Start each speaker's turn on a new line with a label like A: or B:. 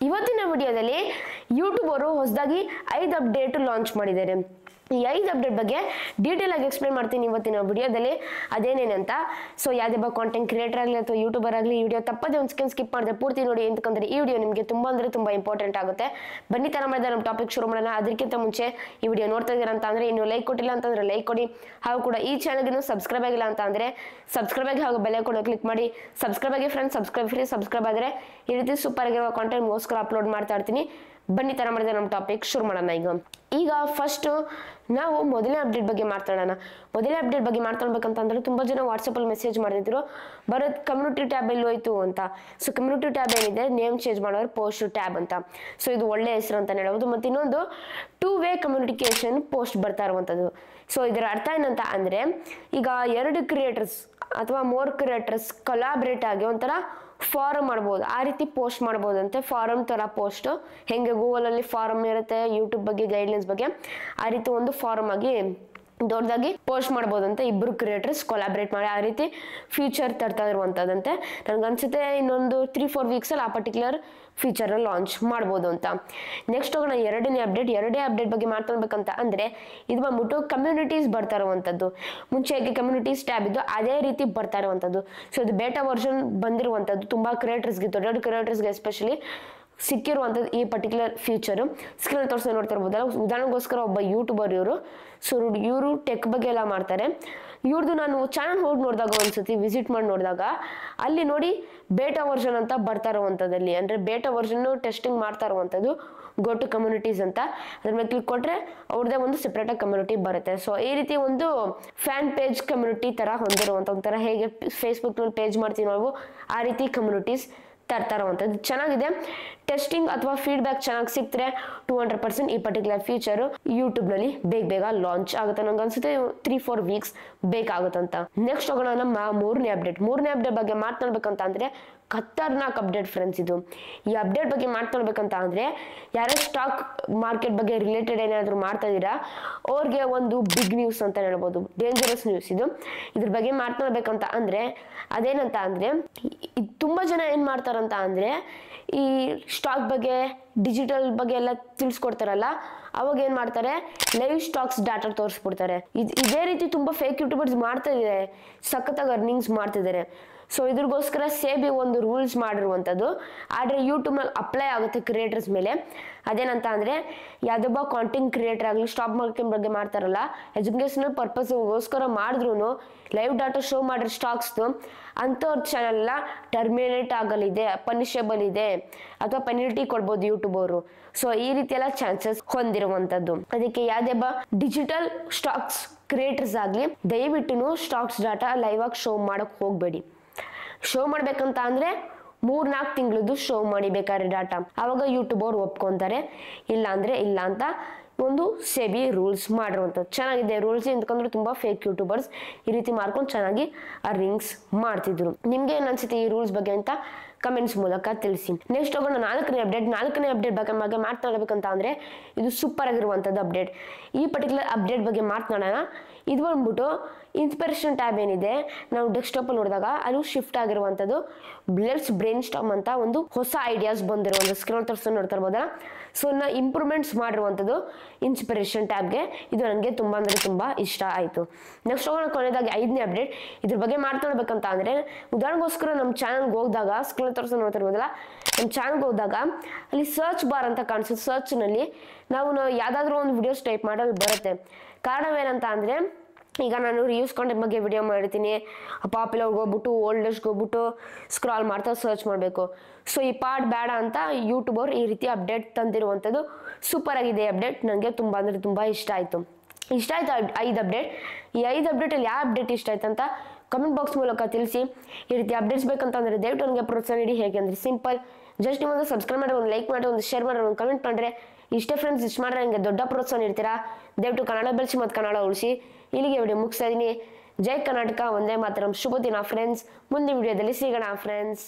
A: ಇವತ್ತಿನ ವಿಡಿಯೋದಲ್ಲಿ ಯೂಟ್ಯೂಬ್ ಅವರು ಹೊಸದಾಗಿ 5 ಅಪ್ಡೇಟ್ ಲಾಂಚ್ ಮಾಡಿದ್ದಾರೆ. ಈ 5 ಅಪ್ಡೇಟ್ ಬಗ್ಗೆ ಡೀಟೇಲ್ ಆಗಿ ಎಕ್ಸ್ಪ್ಲೇನ್ ಮಾಡ್ತೀನಿ ಇವತ್ತಿನ ವಿಡಿಯೋದಲ್ಲಿ ಅದೇನೇನಂತ. ಸೊ ಯಾವುದೇ ಕಾಂಟೆಂಟ್ ಕ್ರಿಯೇಟರ್ ಆಗಲಿ ಅಥವಾ ಯೂಟ್ಯೂಬರ್ ಆಗಲಿ ಈ ವಿಡಿಯೋ ತಪ್ಪದೆ ಒಂದು ಸೆಕೆಂಡ್ ಸ್ಕಿಪ್ ಮಾಡಿದ್ರೆ ಪೂರ್ತಿ ನೋಡಿ, ಎಂತಕಂದ್ರೆ ಈ ವಿಡಿಯೋ ನಿಮಗೆ ತುಂಬಾ ಅಂದ್ರೆ ತುಂಬಾ ಇಂಪಾರ್ಟೆಂಟ್ ಆಗುತ್ತೆ. ಬನ್ನಿ ತರ ಮಾಡಿದ ನಮ್ಮ ಟಾಪಿಕ್ ಶುರು ಮಾಡೋಣ. ಅದಕ್ಕಿಂತ ಮುಂಚೆ ಈ ವಿಡಿಯೋ ನೋಡ್ತಾ ಇದ್ದೀರಾ ಅಂತ ಅಂದ್ರೆ ಇನ್ನು ಲೈಕ್ ಕೊಟ್ಟಿಲ್ಲ ಅಂತಂದ್ರೆ ಲೈಕ್ ಕೊಡಿ, ಹಾಗೂ ಕೂಡ ಈ ಚಾನಲ್ಗೆ ಸಬ್ಸ್ಕ್ರೈಬ್ ಆಗಿಲ್ಲ ಅಂತ ಅಂದ್ರೆ ಸಬ್ಸ್ಕ್ರೈಬ್ ಆಗಿ ಹಾಗೂ ಬೆಲ್ ಐಕಾನ್ ಕ್ಲಿಕ್ ಮಾಡಿ ಸಬ್ಸ್ಕ್ರೈಬ್ ಆಗಿ ಫ್ರೆಂಡ್ಸ್. ಸಬ್ಸ್ಕ್ರೈಬ್ ಫ್ರೀ, ಸಬ್ಸ್ಕ್ರೈಬ್ ಆದರೆ ಈ ರೀತಿ ಸೂಪರ್ ಆಗಿರುವ ಕಾಂಟೆಂಟ್ ಗೋಸ್ಕರ ಅಪ್ಲೋಡ್ ಮಾಡ್ತಾ ಇರ್ತೀನಿ. ಬನ್ನಿ ತರ ಮಾಡಿದ ನಮ್ಮ ಟಾಪಿಕ್ ಶುರು ಮಾಡೋಣ. ಈಗ ಫಸ್ಟ್ ನಾವು ಮೊದಲನೇ ಅಪ್ಡೇಟ್ ಬಗ್ಗೆ ಮಾತಾಡೋಣ. ಮೊದಲನೇ ಅಪ್ಡೇಟ್ ಬಗ್ಗೆ ಮಾತಾಡ್ಬೇಕಂತಂದ್ರೆ ತುಂಬಾ ಜನ ವಾಟ್ಸಪ್ ಅಲ್ಲಿ ಮೆಸೇಜ್ ಮಾಡಿದ್ರು, ಬರೋದು ಕಮ್ಯುನಿಟಿ ಟ್ಯಾಬ್ ಎಲ್ಲಿ ಹೋಯ್ತು ಅಂತ. ಸೊ ಕಮ್ಯುನಿಟಿ ಟ್ಯಾಬ್ ಏನಿದೆ, ನೇಮ್ ಚೇಂಜ್ ಮಾಡೋರು ಪೋಸ್ಟ್ ಟ್ಯಾಬ್ ಅಂತ. ಸೊ ಇದು ಒಳ್ಳೆ ಹೆಸರು ಅಂತ ಹೇಳ್ಬೋದು. ಮತ್ತೆ ಇನ್ನೊಂದು 2 ವೇ ಕಮ್ಯುನಿಕೇಶನ್ ಪೋಸ್ಟ್ ಬರ್ತಾ ಇರುವಂತದ್ದು. ಸೊ ಇದರ ಅರ್ಥ ಏನಂತ ಅಂದ್ರೆ, ಈಗ 2 ಕ್ರಿಯೇಟರ್ಸ್ ಅಥವಾ 3 ಕ್ರಿಯೇಟರ್ಸ್ ಕೊಲಾಬ್ರೇಟ್ ಆಗಿ ಒಂಥರ ಫಾರಂ ಮಾಡ್ಬೋದು, ಆ ರೀತಿ ಪೋಸ್ಟ್ ಮಾಡ್ಬೋದಂತೆ. ಫಾರಂ ತರ ಪೋಸ್ಟ್ ಹೆಂಗೆ ಗೂಗಲ್ ಅಲ್ಲಿ ಫಾರಂ ಇರುತ್ತೆ ಯೂಟ್ಯೂಬ್ ಬಗ್ಗೆ ಗೈಡ್ಲೈನ್ಸ್ ಬಗ್ಗೆ, ಆ ರೀತಿ ಒಂದು ಫಾರಂ ಆಗಿ ದೊಡ್ಡದಾಗಿ ಪೋಸ್ಟ್ ಮಾಡ್ಬೋದಂತೆ. 2 ಕ್ರಿಯೇಟರ್ಸ್ ಕೊಲಾಬ್ರೇಟ್ ಮಾಡಿ ಆ ರೀತಿ ಫ್ಯೂಚರ್ ತರ್ತಾ ಇರುವಂತದಂತೆ. ನನ್ಗನ್ಸುತ್ತೆ ಇನ್ನೊಂದು 3-4 ವೀಕ್ಸ್ ಅಲ್ಲಿ ಆ ಪರ್ಟಿಕ್ಯುಲರ್ ಫೀಚರ್ ಲಾಂಚ್ ಮಾಡ್ಬೋದು ಅಂತ. ನೆಕ್ಸ್ಟ್ ಹೋಗೋಣ ಎರಡನೇ ಅಪ್ಡೇಟ್ ಬಗ್ಗೆ ಮಾತಾಡ್ಬೇಕಂತ ಅಂದ್ರೆ, ಇದು ಬಂದ್ಬಿಟ್ಟು ಕಮ್ಯುನಿಟೀಸ್ ಬರ್ತಾ ಇರುವಂತದ್ದು. ಮುಂಚೆಗೆ ಕಮ್ಯುನಿಟೀಸ್ ಟ್ಯಾಬ್ ಇದ್ದು ಅದೇ ರೀತಿ ಬರ್ತಾ ಇರುವಂತದ್ದು. ಸೊ ಇದು ಬೇಟಾ ವರ್ಷನ್ ಬಂದಿರುವಂತದ್ದು. ತುಂಬಾ ಕ್ರಿಯೇಟರ್ಸ್ಗೆ, ದೊಡ್ಡ ಕ್ರಿಯೇಟರ್ಸ್ಗೆ ಎಸ್ಪೆಷಲಿ ಸಿಕ್ಕಿರುವಂಥದ್ದು ಈ ಪರ್ಟಿಕ್ಯುಲರ್ ಫೀಚರು. ಸ್ಕ್ರೀನ್ ತೋರಿಸಿ ನೋಡ್ತಾ ಇರ್ಬೋದಲ್ಲ. ಉದಾಹರಣೆಗೋಸ್ಕರ ಒಬ್ಬ ಯೂಟ್ಯೂಬರ್ ಇವರು. ಸೊ ಇವರು ಟೆಕ್ ಬಗ್ಗೆ ಎಲ್ಲ ಮಾಡ್ತಾರೆ. ಇವ್ರದ್ದು ನಾನು ಚಾನಲ್ ಹೋಗಿ ನೋಡಿದಾಗ ಒಂದ್ಸತಿ ವಿಸಿಟ್ ಮಾಡಿ ನೋಡಿದಾಗ ಅಲ್ಲಿ ನೋಡಿ ಬೇಟಾ ವರ್ಷನ್ ಅಂತ ಬರ್ತಾ ಇರುವಂಥದ್ದಲ್ಲಿ, ಅಂದ್ರೆ ಬೇಟಾ ವರ್ಷನ್ ಟೆಸ್ಟಿಂಗ್ ಮಾಡ್ತಾ ಇರುವಂಥದ್ದು ಗೋ ಟು ಕಮ್ಯುನಿಟೀಸ್ ಅಂತ. ಅದ್ರ ಮೇಲೆ ಕ್ಲಿಕ್ ಕೊಟ್ರೆ ಅವ್ರದ್ದೇ ಒಂದು ಸೆಪರೇಟ್ ಆಗಿ ಕಮ್ಯುನಿಟಿ ಬರುತ್ತೆ. ಸೊ ಈ ರೀತಿ ಒಂದು ಫ್ಯಾನ್ ಪೇಜ್ ಕಮ್ಯುನಿಟಿ ತರ ಹೊಂದಿರುವಂಥ ಒಂಥರ ಹೇಗೆ ಫೇಸ್ಬುಕ್ ನಲ್ಲಿ ಪೇಜ್ ಮಾಡ್ತೀವಿ ನಾವು ಆ ರೀತಿ ಕಮ್ಯುನಿಟೀಸ್ ತರ್ತಾ ಇರುವಂಥದ್ದು. ಚೆನ್ನಾಗಿದೆ. ಟೆಸ್ಟಿಂಗ್ ಅಥವಾ ಫೀಡ್ಬ್ಯಾಕ್ ಚೆನ್ನಾಗಿ ಸಿಕ್ತರೆ 200% ಈ ಪರ್ಟಿಕ್ಯುಲರ್ ಫೀಚರ್ ಯೂಟ್ಯೂಬ್ ನಲ್ಲಿ ಬೇಗ ಲಾಂಚ್ ಆಗುತ್ತೆ. ನಂಗೆ ಅನ್ಸುತ್ತೆ 3-4 ವೀಕ್ಸ್ ಬೇಕಾಗುತ್ತಂತ. ನೆಕ್ಸ್ಟ್ ಹೋಗೋಣ ನಮ್ಮ ಮೂರನೇ ಅಪ್ಡೇಟ್ ಬಗ್ಗೆ ಮಾತನಾಡ್ಬೇಕಂತ ಅಂದ್ರೆ ಖತರ್ನಾಕ್ ಅಪ್ಡೇಟ್ ಫ್ರೆಂಡ್ಸ್. ಇದು ಈ ಅಪ್ಡೇಟ್ ಬಗ್ಗೆ ಮಾತನಾಡ್ಬೇಕಂತ ಅಂದ್ರೆ, ಯಾರೇ ಸ್ಟಾಕ್ ಮಾರ್ಕೆಟ್ ಬಗ್ಗೆ ರಿಲೇಟೆಡ್ ಏನಾದ್ರು ಮಾಡ್ತಾ ಇದೀರಾ ಅವ್ರಿಗೆ ಒಂದು ಬಿಗ್ ನ್ಯೂಸ್ ಅಂತ ಹೇಳ್ಬೋದು, ಡೇಂಜರಸ್ ನ್ಯೂಸ್ ಇದು. ಇದ್ರ ಬಗ್ಗೆ ಮಾತನಾಡ್ಬೇಕಂತ ಅಂದ್ರೆ ಅದೇನಂತ ಅಂದ್ರೆ, ತುಂಬಾ ಜನ ಏನ್ ಮಾಡ್ತಾರಂತ ಅಂದ್ರೆ ಈ ಸ್ಟಾಕ್ ಬಗ್ಗೆ ಡಿಜಿಟಲ್ ಬಗ್ಗೆ ಎಲ್ಲ ತಿಳಿಸ್ಕೊಡ್ತಾರಲ್ಲ, ಅವಾಗ ಏನ್ ಮಾಡ್ತಾರೆ ಲೈವ್ ಸ್ಟಾಕ್ಸ್ ಡಾಟಾ ತೋರಿಸ್ಬಿಡ್ತಾರೆ. ಇದೇ ರೀತಿ ತುಂಬಾ ಫೇಕ್ ಯೂಟ್ಯೂಬರ್ಸ್ ಮಾಡ್ತಾ ಇದ್ದಾರೆ, ಸಖತ್ತಾಗಿ ಅರ್ನಿಂಗ್ಸ್ ಮಾಡ್ತಿದ್ದಾರೆ. ಸೊ ಇದ್ರಗೋಸ್ಕರ ಸೇಬಿ ಒಂದು ರೂಲ್ಸ್ ಮಾಡಿರುವಂಥದ್ದು, ಆದ್ರೆ ಯೂಟ್ಯೂಬ್ ನಲ್ಲಿ ಅಪ್ಲೈ ಆಗುತ್ತೆ ಕ್ರಿಯೇಟರ್ಸ್ ಮೇಲೆ. ಅದೇನಂತ ಅಂದ್ರೆ, ಯಾವ್ದೊಬ್ಬ ಕಾಂಟೆಂಟ್ ಕ್ರಿಯೇಟರ್ ಆಗಲಿ ಸ್ಟಾಕ್ ಮಾರ್ಕೆಟ್ ಬಗ್ಗೆ ಮಾಡ್ತಾರಲ್ಲ, ಎಜುಕೇಶನಲ್ ಪರ್ಪಸ್ಗೋಸ್ಕರ ಮಾಡಿದ್ರು ಲೈವ್ ಡಾಟಾ ಶೋ ಮಾಡಿರೋ ಸ್ಟಾಕ್ಸ್ದು ಅಂಥವ್ರ ಚಾನಲ್ ಎಲ್ಲ ಟರ್ಮಿನೇಟ್ ಆಗಲಿದೆ, ಪನಿಷಬಲ್ ಇದೆ ಅಥವಾ ಪೆನಲ್ಟಿ ಕೊಡ್ಬೋದು ಯೂಟ್ಯೂಬ್ ಅವರು. ಸೊ ಈ ರೀತಿ ಎಲ್ಲ ಚಾನ್ಸಸ್ ಹೊಂದಿರುವಂತದ್ದು. ಅದಕ್ಕೆ ಯಾವ್ದೊಬ್ಬ ಡಿಜಿಟಲ್ ಸ್ಟಾಕ್ಸ್ ಕ್ರಿಯೇಟರ್ಸ್ ಆಗ್ಲಿ ದಯವಿಟ್ಟು ಸ್ಟಾಕ್ಸ್ ಡಾಟಾ ಲೈವ್ ಆಗಿ ಶೋ ಮಾಡಕ್ ಹೋಗ್ಬೇಡಿ. ಶೋ ಮಾಡ್ಬೇಕಂತ ಅಂದ್ರೆ 3-4 ತಿಂಗಳದ್ದು ಶೋ ಮಾಡಿ ಬೇಕಾದ್ರೆ ಡಾಟಾ, ಅವಾಗ ಯೂಟ್ಯೂಬ್ ಅವ್ರು ಒಪ್ಕೊಂತಾರೆ. ಇಲ್ಲ ಅಂದ್ರೆ ಇಲ್ಲ ಅಂತ ಒಂದು ಸೆಬಿ ರೂಲ್ಸ್ ಮಾಡಿರುವಂಥದ್ದು. ಚೆನ್ನಾಗಿದೆ ರೂಲ್ಸ್, ఎందుకంದ್ರೆ ತುಂಬಾ ಫೇಕ್ ಯೂಟ್ಯೂಬರ್ಸ್ ಈ ರೀತಿ ಮಾಡ್ಕೊಂಡು ಚೆನ್ನಾಗಿ ಅರ್ನಿಂಗ್ಸ್ ಮಾಡ್ತಿದ್ರು. ನಿಮ್ಗೆ ಏನ್ ಅನ್ಸುತ್ತೆ ಈ ರೂಲ್ಸ್ ಬಗ್ಗೆ ಅಂತ ಕಮೆಂಟ್ಸ್ ಮೂಲಕ ತಿಳಿಸಿ. ನೆಕ್ಸ್ಟ್ ಹೋಗೋಣ 4ನೇ ಅಪ್ಡೇಟ್ ಬಗ್ಗೆ ಮಾತನಾಡಬೇಕಂತ ಅಂದ್ರೆ, ಇದು ಸೂಪರ್ ಆಗಿರುವಂಥದ್ದು ಅಪ್ಡೇಟ್. ಈ ಪರ್ಟಿಕ್ಯುಲರ್ ಅಪ್ಡೇಟ್ ಬಗ್ಗೆ ಮಾತನಾಡೋಣ. ಇದು ಬಂದ್ಬಿಟ್ಟು ಇನ್ಸ್ಪಿರೇಷನ್ ಟ್ಯಾಬ್ ಏನಿದೆ, ನಾವು ಡೆಸ್ಕ್ಟಾಪ್ ಅಲ್ಲಿ ನೋಡಿದಾಗ ಅದು ಶಿಫ್ಟ್ ಆಗಿರುವಂಥದ್ದು. ಬ್ಲೆಟ್ಸ್ ಬ್ರೈನ್ ಸ್ಟಾರ್ಮ್ ಅಂತ ಒಂದು ಹೊಸ ಐಡಿಯಾಸ್ ಬಂದಿರುವಂಥ ಸ್ಕ್ರೀನ್ ತೋರಿಸ್ಕೊಂಡು ನೋಡ್ತಾ ಇರ್ಬೋದಾ. ಸೊ ಇಂಪ್ರೂವ್ಮೆಂಟ್ಸ್ ಮಾಡಿರುವಂಥದ್ದು ಇನ್ಸ್ಪಿರೇಷನ್ ಟ್ಯಾಬ್ಗೆ. ಇದು ನನಗೆ ತುಂಬಾ ಅಂದ್ರೆ ತುಂಬಾ ಇಷ್ಟ ಆಯ್ತು. ನೆಕ್ಸ್ಟ್ ಹೋಗೋಣ ಕೊನೆಯದಾಗಿ 5ನೇ ಅಪ್ಡೇಟ್. ಇದ್ರ ಬಗ್ಗೆ ಮಾತನಾಡ್ಬೇಕಂತ ಅಂದ್ರೆ, ಉದಾಹರಣೆಗೋಸ್ಕರ ನಮ್ಮ ಚಾನಲ್ಗೆ ಹೋದಾಗ ಸ್ಕ್ರೀನ್ ತೋರಿಸ್ಕೊಂಡು ನೋಡ್ತಾ ಇರ್ಬೋದಲ್ಲ, ನಮ್ಮ ಚಾನಲ್ಗೆ ಹೋದಾಗ ಅಲ್ಲಿ ಸರ್ಚ್ ಬಾರ್ ಅಂತ ಕಾಣಿಸುತ್ತೆ. ಸರ್ಚ್ ನಲ್ಲಿ ನಾವು ಯಾವ್ದಾದ್ರು ಒಂದು ವಿಡಿಯೋಸ್ ಟೈಪ್ ಮಾಡೋದು ಬರುತ್ತೆ. ಕಾರಣವೇನಂತ ಅಂದ್ರೆ, ಈಗ ನಾನು ರಿವ್ಯೂಸ್ ಕಾಂಟೆಂಟ್ ಬಗ್ಗೆ ವಿಡಿಯೋ ಮಾಡಿರ್ತೀನಿ, ಪಾಪ್ಯುಲರ್ಗೆ ಹೋಗ್ಬಿಟ್ಟು ಓಲ್ಡೆಸ್ಟ್ಗೆ ಹೋಗ್ಬಿಟ್ಟು ಸ್ಕ್ರಾಲ್ ಮಾಡ್ತಾ ಸರ್ಚ್ ಮಾಡಬೇಕು. ಸೊ ಈ ಪಾರ್ಟ್ ಬೇಡ ಅಂತ ಯೂಟ್ಯೂಬ್ ಅವ್ರು ಈ ರೀತಿ ಅಪ್ಡೇಟ್ ತಂದಿರುವಂಥದ್ದು ಸೂಪರ್ ಆಗಿದೆ ಅಪ್ಡೇಟ್. ನನಗೆ ತುಂಬಾ ಅಂದ್ರೆ ತುಂಬಾ ಇಷ್ಟ ಆಯ್ತು 5 ಅಪ್ಡೇಟ್. ಈ 5 ಅಪ್ಡೇಟಲ್ಲಿ ಯಾವ ಅಪ್ಡೇಟ್ ಇಷ್ಟ ಆಯ್ತು ಅಂತ ಕಮೆಂಟ್ ಬಾಕ್ಸ್ ಮೂಲಕ ತಿಳಿಸಿ. ಈ ರೀತಿ ಅಪ್ಡೇಟ್ಸ್ ಬೇಕಂತಂದ್ರೆ ದಯವಿಟ್ಟು ನನಗೆ ಪ್ರೋತ್ಸಾಹ ನೀಡಿ. ಹೇಗೆಂದ್ರೆ ಸಿಂಪಲ್, ಜಸ್ಟ್ ನೀವು ಒಂದು ಸಬ್ಸ್ಕ್ರೈಬ್ ಮಾಡಿ, ಒಂದು ಲೈಕ್ ಮಾಡಿ, ಒಂದು ಶೇರ್ ಮಾಡಿ, ಒಂದು ಕಮೆಂಟ್ ಮಾಡಿದ್ರೆ ಇಷ್ಟೇ ಫ್ರೆಂಡ್ಸ್. ಇಷ್ಟು ಮಾಡಿದ್ರೆ ನನಗೆ ದೊಡ್ಡ ಪ್ರೋತ್ಸಾಹ ನೀಡ್ತೀರಾ. ದಯವಿಟ್ಟು ಕನ್ನಡ ಬೆಳೆಸಿ ಮತ್ತು ಕನ್ನಡ ಉಳಿಸಿ. ಇಲ್ಲಿಗೆ ವಿಡಿಯೋ ಮುಗಿಸ್ತಾ ಇದೀನಿ. ಜೈ ಕರ್ನಾಟಕ, ಒಂದೇ ಮಾತರಂ. ಶುಭ ದಿನ ಫ್ರೆಂಡ್ಸ್. ಮುಂದಿನ ವಿಡಿಯೋದಲ್ಲಿ ಸಿಗೋಣ ಫ್ರೆಂಡ್ಸ್.